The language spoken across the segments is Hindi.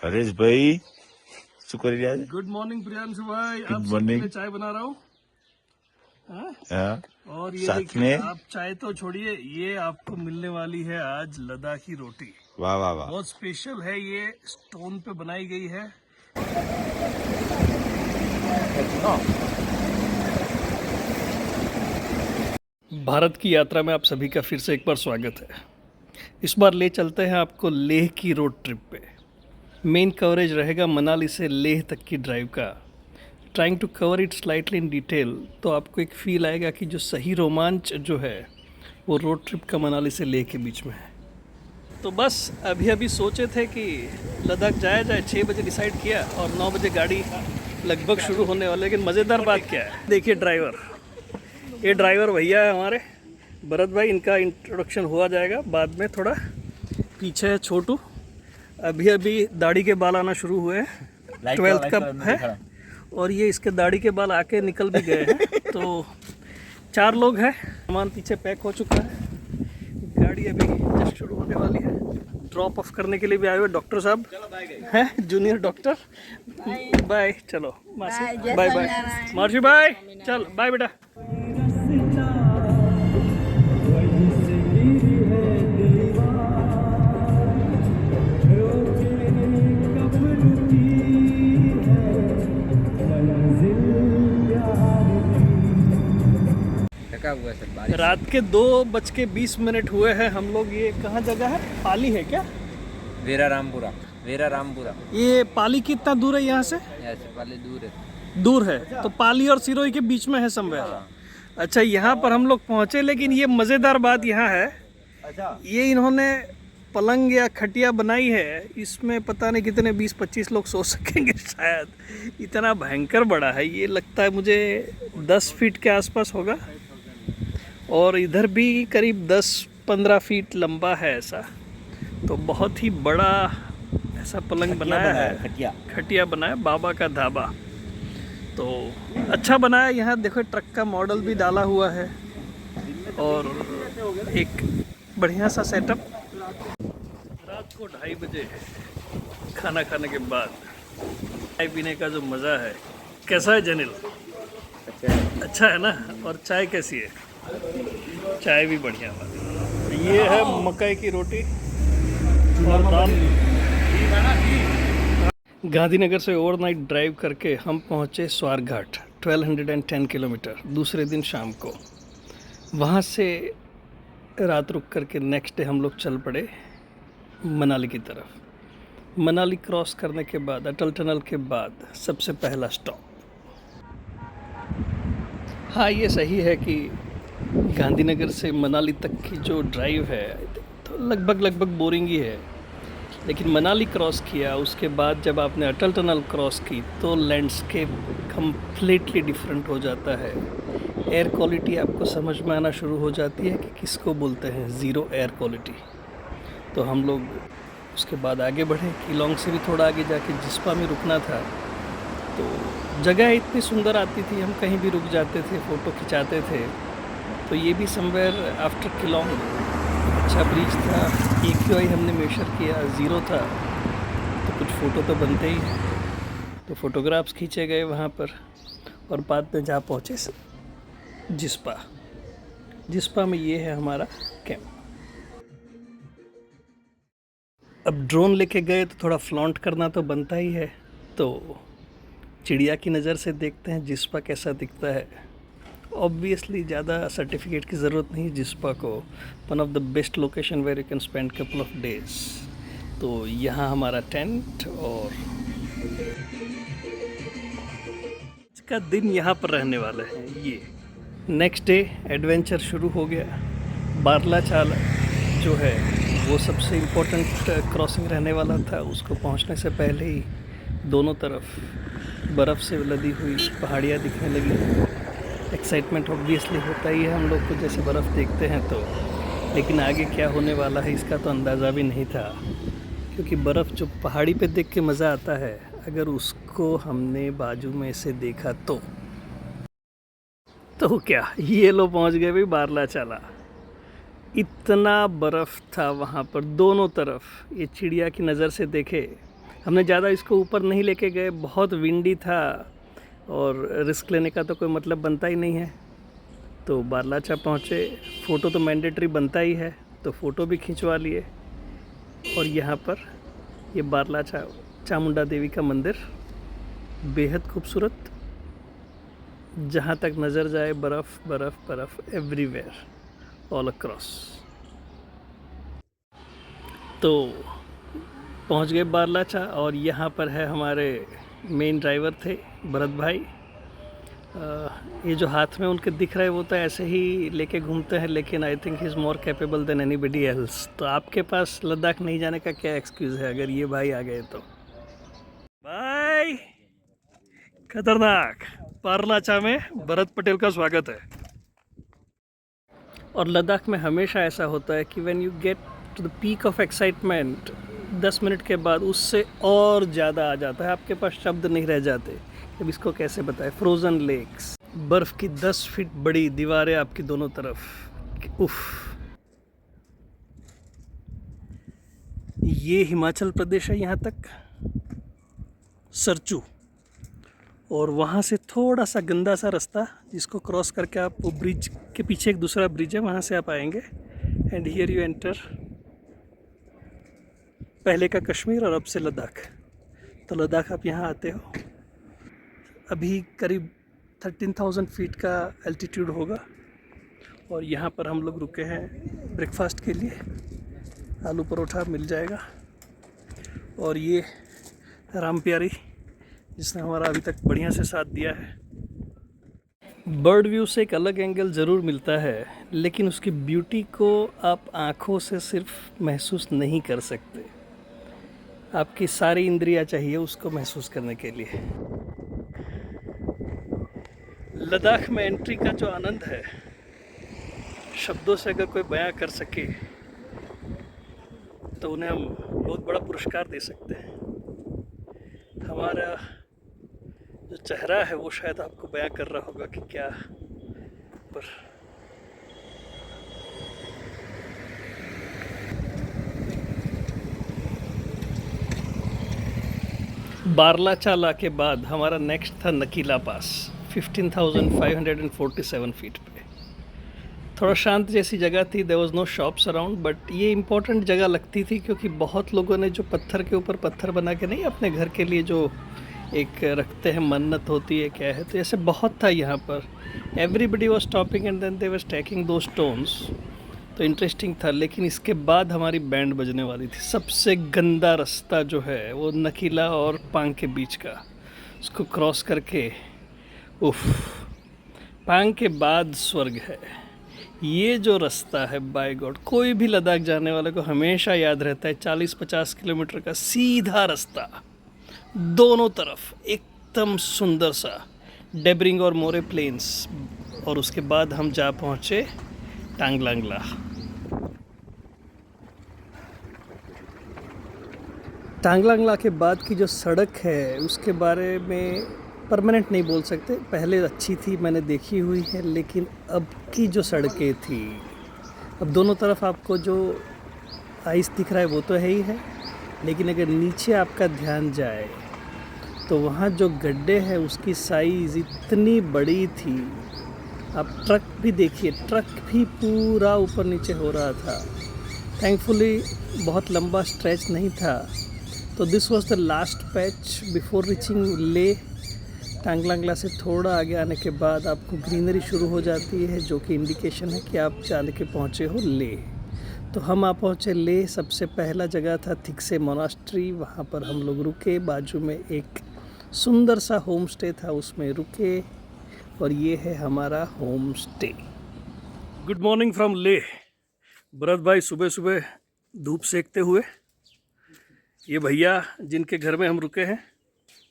हरीश भाई शुक्रिया। गुड मॉर्निंग प्रियांशु भाई, Good आप सबके morning. लिए चाय बना रहा हूँ। हाँ, और ये साथ देखिए, में आप चाय तो छोड़िए, ये आपको मिलने वाली है आज लद्दाखी रोटी। वाह वाह वाह। बहुत स्पेशल है, ये स्टोन पे बनाई गई है। भारत की यात्रा में आप सभी का फिर से एक बार स्वागत है। इस बार ले चलते हैं आपको लेह की रोड ट्रिप पे। मेन कवरेज रहेगा मनाली से लेह तक की ड्राइव का। Trying to cover it slightly in detail, तो आपको एक फील आएगा कि जो सही रोमांच जो है वो रोड ट्रिप का मनाली से लेह के बीच में है। तो बस अभी सोचे थे कि लद्दाख जाया जाए, 6 बजे डिसाइड किया और 9 बजे गाड़ी लगभग शुरू होने वाली। लेकिन मज़ेदार बात क्या है, देखिए ड्राइवर, ये ड्राइवर भैया है हमारे भरत भाई, इनका इंट्रोडक्शन हुआ जाएगा बाद में। थोड़ा पीछे है छोटू, अभी दाढ़ी के बाल आना शुरू हुए हैं, 12th का है और ये इसके दाढ़ी के बाल आके निकल भी गए हैं। तो 4 लोग हैं, सामान पीछे पैक हो चुका है, गाड़ी अभी जस्ट शुरू होने वाली है। ड्रॉप ऑफ करने के लिए भी आए हुए डॉक्टर साहब हैं, जूनियर डॉक्टर। बाय, चलो मासी, बाय बाय मार्शी, बाय, चल बाय बेटा। रात के 2:20 हुए हैं हम लोग। ये कहाँ जगह है, पाली है क्या? वेरा रामपुरा। ये पाली कितना दूर है यहाँ से? यहाँ से पाली दूर है, तो पाली और सिरोही के बीच में है समवेयर। अच्छा, यहाँ पर हम लोग पहुँचे, लेकिन ये मज़ेदार बात यहाँ है, ये इन्होंने पलंग या खटिया बनाई है, इसमें पता नहीं कितने 20-25 लोग सो सकेंगे शायद। इतना भयंकर बड़ा है ये, लगता है मुझे 10 फीट के आसपास होगा और इधर भी करीब 10-15 फीट लंबा है ऐसा। तो बहुत ही बड़ा ऐसा पलंग बनाया है, खटिया बनाया, बाबा का ढाबा। तो अच्छा बनाया। यहाँ देखो ट्रक का मॉडल भी डाला हुआ है और एक बढ़िया सा सेटअप। रात को 2:30 बजे खाना खाने के बाद चाय पीने का जो मज़ा है, कैसा है जनिल? अच्छा है ना? और चाय कैसी है? चाय भी बढ़िया है। ये है मकई की रोटी और दाल। गांधीनगर से ओवरनाइट ड्राइव करके हम पहुंचे स्वारघाट, 1210 किलोमीटर, दूसरे दिन शाम को। वहां से रात रुक करके नेक्स्ट डे हम लोग चल पड़े मनाली की तरफ। मनाली क्रॉस करने के बाद, अटल टनल के बाद सबसे पहला स्टॉप। हाँ, ये सही है कि गांधीनगर से मनाली तक की जो ड्राइव है तो लगभग बोरिंग ही है, लेकिन मनाली क्रॉस किया उसके बाद जब आपने अटल टनल क्रॉस की तो लैंडस्केप कम्प्लीटली डिफरेंट हो जाता है। एयर क्वालिटी आपको समझ में आना शुरू हो जाती है कि किसको बोलते हैं ज़ीरो एयर क्वालिटी। तो हम लोग उसके बाद आगे बढ़े, किलोंग से भी थोड़ा आगे जाके जिस्पा में रुकना था। तो जगह इतनी सुंदर आती थी, हम कहीं भी रुक जाते थे, फ़ोटो खिंचाते थे। तो ये भी समवेयर आफ्टर किलोंग अच्छा ब्रिज था। AQI हमने मेजर किया, 0 था, तो कुछ फ़ोटो तो बनते ही हैं, तो फ़ोटोग्राफ्स खींचे गए वहाँ पर। और बाद में जहाँ पहुँचे जिस्पा में ये है हमारा कैंप। अब ड्रोन लेके गए तो थोड़ा फ्लॉन्ट करना तो बनता ही है, तो चिड़िया की नज़र से देखते हैं जिस्पा कैसा दिखता है। ऑब्वियसली ज़्यादा सर्टिफिकेट की ज़रूरत नहीं है जिस्पा को, one of the best location where you can spend couple of days. तो यहाँ हमारा टेंट और इसका दिन यहाँ पर रहने वाला है। ये नेक्स्ट डे एडवेंचर शुरू हो गया। बारला चाल जो है वो सबसे इम्पोर्टेंट क्रॉसिंग रहने वाला था। उसको पहुँचने से पहले ही दोनों तरफ बर्फ़ से लदी हुई पहाड़ियाँ दिखने लगी। एक्साइटमेंट ऑब्वियसली होता ही है हम लोग को जैसे बर्फ़ देखते हैं तो, लेकिन आगे क्या होने वाला है इसका तो अंदाज़ा भी नहीं था, क्योंकि बर्फ़ जो पहाड़ी पे देख के मज़ा आता है, अगर उसको हमने बाजू में से देखा तो क्या, ये लो पहुंच गए भाई बारला चाला। इतना बर्फ़ था वहाँ पर दोनों तरफ। ये चिड़िया की नज़र से देखे हमने ज़्यादा इसको ऊपर नहीं लेके गए, बहुत विंडी था और रिस्क लेने का तो कोई मतलब बनता ही नहीं है। तो बारलाचा पहुँचे, फ़ोटो तो मैंडेटरी बनता ही है, तो फ़ोटो भी खिंचवा लिए। और यहाँ पर ये बारलाचा चामुंडा देवी का मंदिर बेहद खूबसूरत, जहाँ तक नज़र जाए बर्फ़ बर्फ़ बर्फ़ एवरीवेयर, ऑल अक्रॉस। तो पहुँच गए बारलाचा और यहाँ पर है हमारे मेन ड्राइवर थे भरत भाई। ये जो हाथ में उनके दिख रहा है वो तो ऐसे ही लेके घूमते हैं, लेकिन I think he is more capable than anybody else. तो आपके पास लद्दाख नहीं जाने का क्या एक्सक्यूज़ है अगर ये भाई आ गए तो? भाई खतरनाक, बारलाचा में भरत पटेल का स्वागत है। और लद्दाख में हमेशा ऐसा होता है कि when you get to the peak of excitement, 10 minute के बाद उससे और ज़्यादा आ जाता है, आपके पास शब्द नहीं रह जाते। अब इसको कैसे बताएं? फ्रोज़न लेक्स, बर्फ़ की 10 फीट बड़ी दीवारें आपकी दोनों तरफ, उफ। ये हिमाचल प्रदेश है यहाँ तक, सरचू, और वहाँ से थोड़ा सा गंदा सा रास्ता जिसको क्रॉस करके आप वो ब्रिज के पीछे एक दूसरा ब्रिज है, वहाँ से आप आएंगे एंड हियर यू एंटर पहले का कश्मीर और अब से लद्दाख। तो लद्दाख आप यहाँ आते हो, अभी करीब 13,000 फीट का एल्टीट्यूड होगा और यहाँ पर हम लोग रुके हैं ब्रेकफास्ट के लिए। आलू परोठा मिल जाएगा। और ये राम प्यारी जिसने हमारा अभी तक बढ़िया से साथ दिया है। बर्ड व्यू से एक अलग एंगल ज़रूर मिलता है, लेकिन उसकी ब्यूटी को आप आँखों से सिर्फ महसूस नहीं कर सकते, आपकी सारी इंद्रियां चाहिए उसको महसूस करने के लिए। लद्दाख में एंट्री का जो आनंद है, शब्दों से अगर कोई बयां कर सके तो उन्हें हम बहुत बड़ा पुरस्कार दे सकते हैं। हमारा जो चेहरा है वो शायद आपको बयां कर रहा होगा कि क्या। पर बारलाचा के बाद हमारा नेक्स्ट था नकीला पास, 15,547 फीट पे। थोड़ा शांत जैसी जगह थी, there was no shops around, but ये इम्पोर्टेंट जगह लगती थी क्योंकि बहुत लोगों ने जो पत्थर के ऊपर पत्थर बना के नहीं अपने घर के लिए जो एक रखते हैं, मन्नत होती है क्या है, तो ऐसे बहुत था यहाँ पर। Everybody was stopping and then they were stacking दो स्टोन्स, तो इंटरेस्टिंग था। लेकिन इसके बाद हमारी बैंड बजने वाली थी। सबसे गंदा रास्ता जो है वो नकीला और पांग के बीच का, उसको क्रॉस करके उफ, पांग के बाद स्वर्ग है। ये जो रास्ता है, बाय गॉड, कोई भी लद्दाख जाने वाले को हमेशा याद रहता है। 40-50 किलोमीटर का सीधा रास्ता, दोनों तरफ एकदम सुंदर सा डेबरिंग और मोरे प्लेन्स। और उसके बाद हम जा पहुँचे टांगलांगला। टांगलांगला के बाद की जो सड़क है उसके बारे में परमानेंट नहीं बोल सकते, पहले अच्छी थी, मैंने देखी हुई है, लेकिन अब की जो सड़कें थी, अब दोनों तरफ आपको जो आइस दिख रहा है वो तो है ही है, लेकिन अगर नीचे आपका ध्यान जाए तो वहाँ जो गड्ढे हैं उसकी साइज़ इतनी बड़ी थी। आप ट्रक भी देखिए, ट्रक भी पूरा ऊपर नीचे हो रहा था। थैंकफुली बहुत लंबा स्ट्रेच नहीं था। तो this was the last patch before reaching ले। टांगलांगला से थोड़ा आगे आने के बाद आपको ग्रीनरी शुरू हो जाती है, जो कि इंडिकेशन है कि आप जाने के पहुँचे हो ले। तो हम आ पहुँचे ले। सबसे पहला जगह था थिक्से मोनास्ट्री, वहाँ पर हम लोग रुके। बाजू में एक सुंदर सा होम स्टे था, उसमें रुके। और ये है हमारा home stay. Good morning from ले। भरत भाई सुबह सुबह धूप सेकते हुए। ये भैया जिनके घर में हम रुके हैं,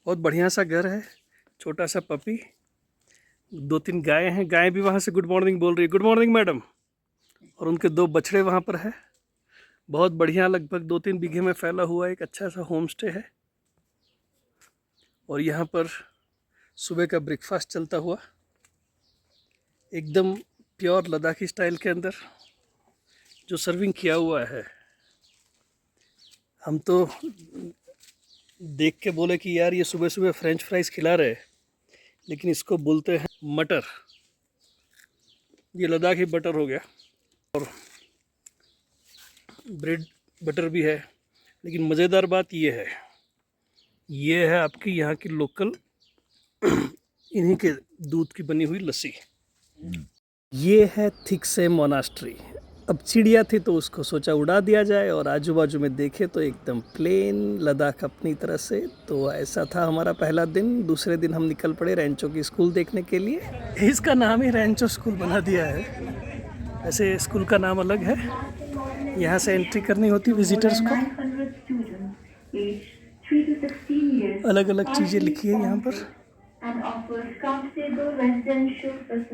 बहुत बढ़िया सा घर है, छोटा सा पपी, 2-3 गायें हैं। गायें भी वहाँ से गुड मॉर्निंग बोल रही है, गुड मॉर्निंग मैडम। और उनके 2 बछड़े वहाँ पर है। बहुत बढ़िया, लगभग 2-3 बीघे में फैला हुआ एक अच्छा सा होम स्टे है। और यहाँ पर सुबह का ब्रेकफास्ट चलता हुआ, एकदम प्योर लद्दाखी स्टाइल के अंदर जो सर्विंग किया हुआ है। हम तो देख के बोले कि यार ये सुबह सुबह फ्रेंच फ्राइज खिला रहे, लेकिन इसको बोलते हैं मटर। ये लद्दाखी बटर हो गया, और ब्रेड बटर भी है। लेकिन मज़ेदार बात ये है आपकी यहाँ की लोकल इन्हीं के दूध की बनी हुई लस्सी। ये है थिक्से मोनास्ट्री। अब चिड़िया थी तो उसको सोचा उड़ा दिया जाए, और आजू बाजू में देखे तो एकदम प्लेन लद्दाख अपनी तरह से। तो ऐसा था हमारा पहला दिन। दूसरे दिन हम निकल पड़े रैंचो की स्कूल देखने के लिए। इसका नाम ही रैंचो स्कूल बना दिया है। ऐसे स्कूल का नाम अलग है। यहाँ से एंट्री करनी होती विजिटर्स को। अलग अलग चीज़ें लिखी है यहाँ पर।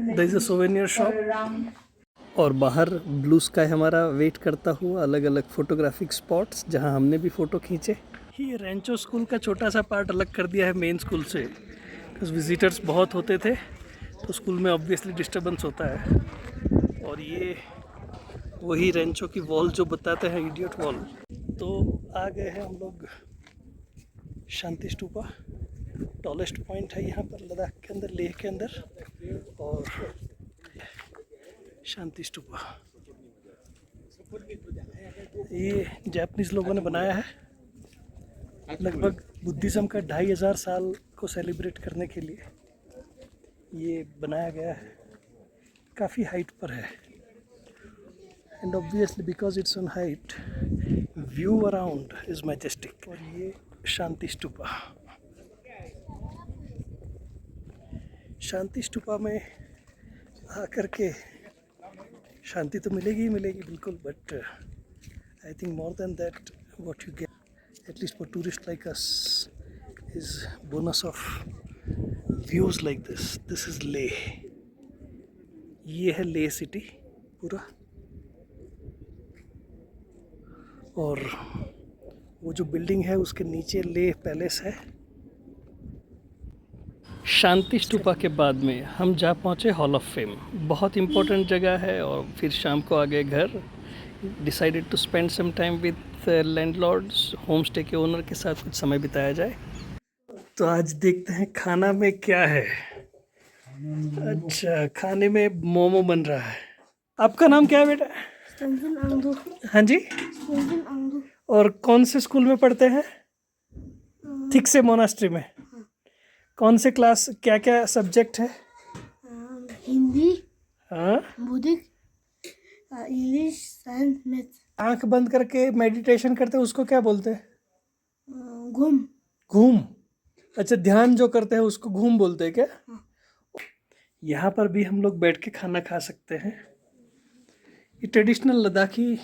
There is a souvenir shop, और बाहर ब्लू स्काई हमारा वेट करता हुआ। अलग अलग फोटोग्राफिक स्पॉट्स जहाँ हमने भी फ़ोटो खींचे। ये रैंचो स्कूल का छोटा सा पार्ट अलग कर दिया है मेन स्कूल से, बिकॉज विजिटर्स बहुत होते थे तो स्कूल में ऑब्वियसली डिस्टर्बेंस होता है। और ये वही रैंचो की वॉल जो बताते हैं, इडियट वॉल। तो आ गए हैं हम लोग शांति स्तूपा। टॉलेस्ट पॉइंट है यहाँ पर लद्दाख के अंदर, लेह के अंदर। और शांति स्तूपा ये जापानीज लोगों ने बनाया है। लगभग बुद्धिज़्म का 2500 साल को सेलिब्रेट करने के लिए ये बनाया गया है। काफ़ी हाइट पर है, and obviously because it's on height, view around is majestic. और ये शांति स्तूपा। शांति स्तूपा में आकर के शांति तो मिलेगी ही मिलेगी बिल्कुल, but I think more than that what you get at least for tourist like us is bonus of views like this. This is Leh. ये है लेह सिटी पूरा, और वो जो बिल्डिंग है उसके नीचे लेह पैलेस है। शांति स्तूपा के बाद में हम जा पहुँचे हॉल ऑफ फेम। बहुत इम्पोर्टेंट जगह है। और फिर शाम को आ गए घर। Decided to spend some time with landlords, home stay के ओनर के साथ कुछ समय बिताया जाए। तो आज देखते हैं खाना में क्या है। अच्छा, खाने में मोमो बन रहा है। आपका नाम क्या है बेटा? हाँ जी। और कौन से स्कूल में पढ़ते हैं? थिक्से मोनास्ट्री में। कौन से क्लास, क्या क्या सब्जेक्ट है? हिंदी, हाँ, बौद्धिक, इंग्लिश, साइंस, मैथ। आंख बंद करके मेडिटेशन करते हैं उसको क्या बोलते हैं? घूम। घूम। अच्छा, ध्यान जो करते हैं उसको घूम बोलते हैं क्या? यहाँ पर भी हम लोग बैठ के खाना खा सकते हैं। ये ट्रेडिशनल लद्दाखी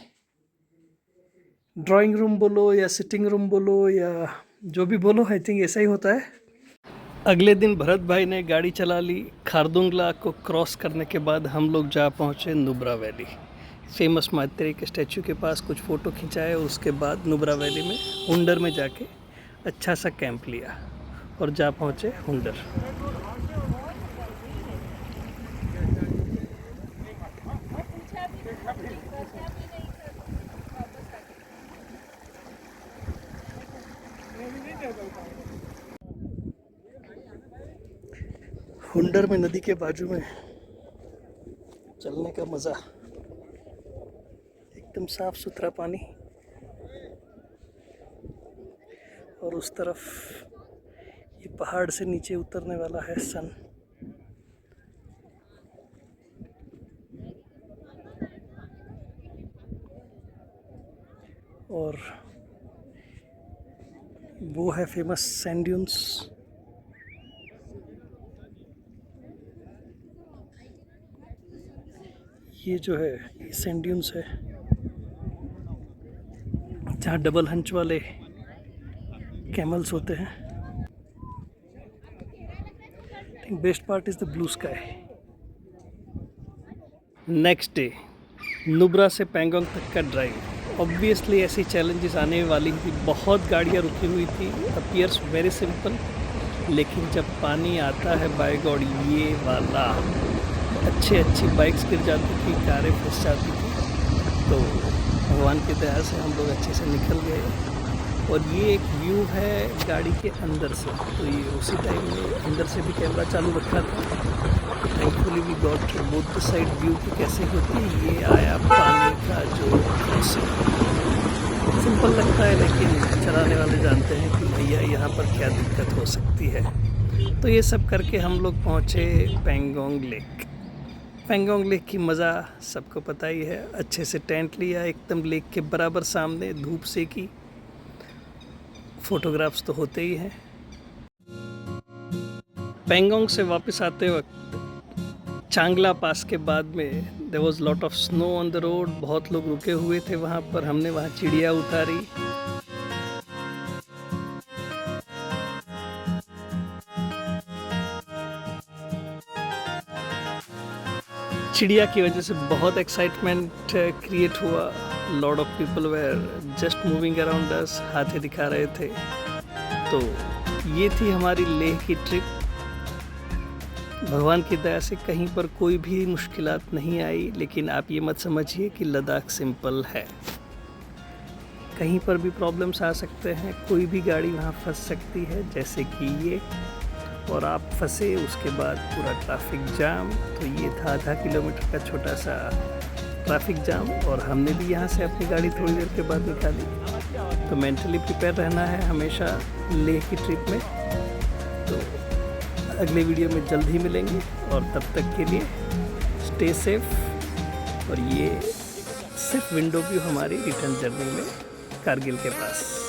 ड्राइंग रूम बोलो या सिटिंग रूम बोलो या जो भी बोलो, आई थिंक ऐसा ही होता है। अगले दिन भरत भाई ने गाड़ी चला ली। खारदुंगला को क्रॉस करने के बाद हम लोग जा पहुँचे नुब्रा वैली। फेमस मातेरी के स्टैचू के पास कुछ फ़ोटो खिंचाए, और उसके बाद नुब्रा वैली में हुंडर में जाके अच्छा सा कैंप लिया और जा पहुँचे हुंडर। हुंडर में नदी के बाजू में चलने का मज़ा, एकदम साफ सुथरा पानी, और उस तरफ ये पहाड़ से नीचे उतरने वाला है सन। और वो है फेमस सैंड ड्यून्स। ये जो है ये सैंड ड्यून्स है जहाँ डबल हंच वाले कैमल्स होते हैं। I think best part is the blue sky. Next day Nubra से पैंगोंग तक का ड्राइव। ऑब्वियसली ऐसी चैलेंजेस आने वाली थी, बहुत गाड़ियाँ रुकी हुई थी। अपीयर्स वेरी सिंपल, लेकिन जब पानी आता है बाय गॉड ये वाला, अच्छी बाइक्स गिर जाती थी, कारें फंस जाती थी। तो भगवान की दया से हम लोग अच्छे से निकल गए। और ये एक व्यू है गाड़ी के अंदर से, तो ये उसी टाइम में अंदर से भी कैमरा चालू रखा था। Thankfully we got both the side view की कैसे होती है। ये आया पानी का जो सिंपल लगता है, लेकिन चलाने वाले जानते हैं कि भैया यहाँ पर क्या दिक्कत हो सकती है। तो ये सब करके हम लोग पहुँचे पेंगोंग लेक। पेंगोंग लेक की मज़ा सबको पता ही है। अच्छे से टेंट लिया एकदम लेक के बराबर सामने, धूप से की फोटोग्राफ्स तो होते ही हैं। पेंगोंग से वापस आते वक्त चांगला पास के बाद में there was lot of snow on the road. बहुत लोग रुके हुए थे वहाँ पर। हमने वहाँ चिड़िया उतारी। चिड़िया की वजह से बहुत एक्साइटमेंट क्रिएट हुआ। Lot of people were just moving around us, हाथे दिखा रहे थे। तो ये थी हमारी लेह की ट्रिप। भगवान की दया से कहीं पर कोई भी मुश्किलात नहीं आई, लेकिन आप ये मत समझिए कि लद्दाख सिंपल है। कहीं पर भी प्रॉब्लम्स आ सकते हैं, कोई भी गाड़ी वहाँ फंस सकती है, जैसे कि ये, और आप फंसे उसके बाद पूरा ट्रैफिक जाम। तो ये था आधा किलोमीटर का छोटा सा ट्रैफिक जाम, और हमने भी यहाँ से अपनी गाड़ी थोड़ी देर के बाद निकाली। तो मेंटली प्रिपेयर रहना है हमेशा लेह की ट्रिप में। तो अगले वीडियो में जल्द ही मिलेंगे, और तब तक के लिए स्टे सेफ। और ये सिर्फ विंडो व्यू हमारी रिटर्न जर्नी में कारगिल के पास।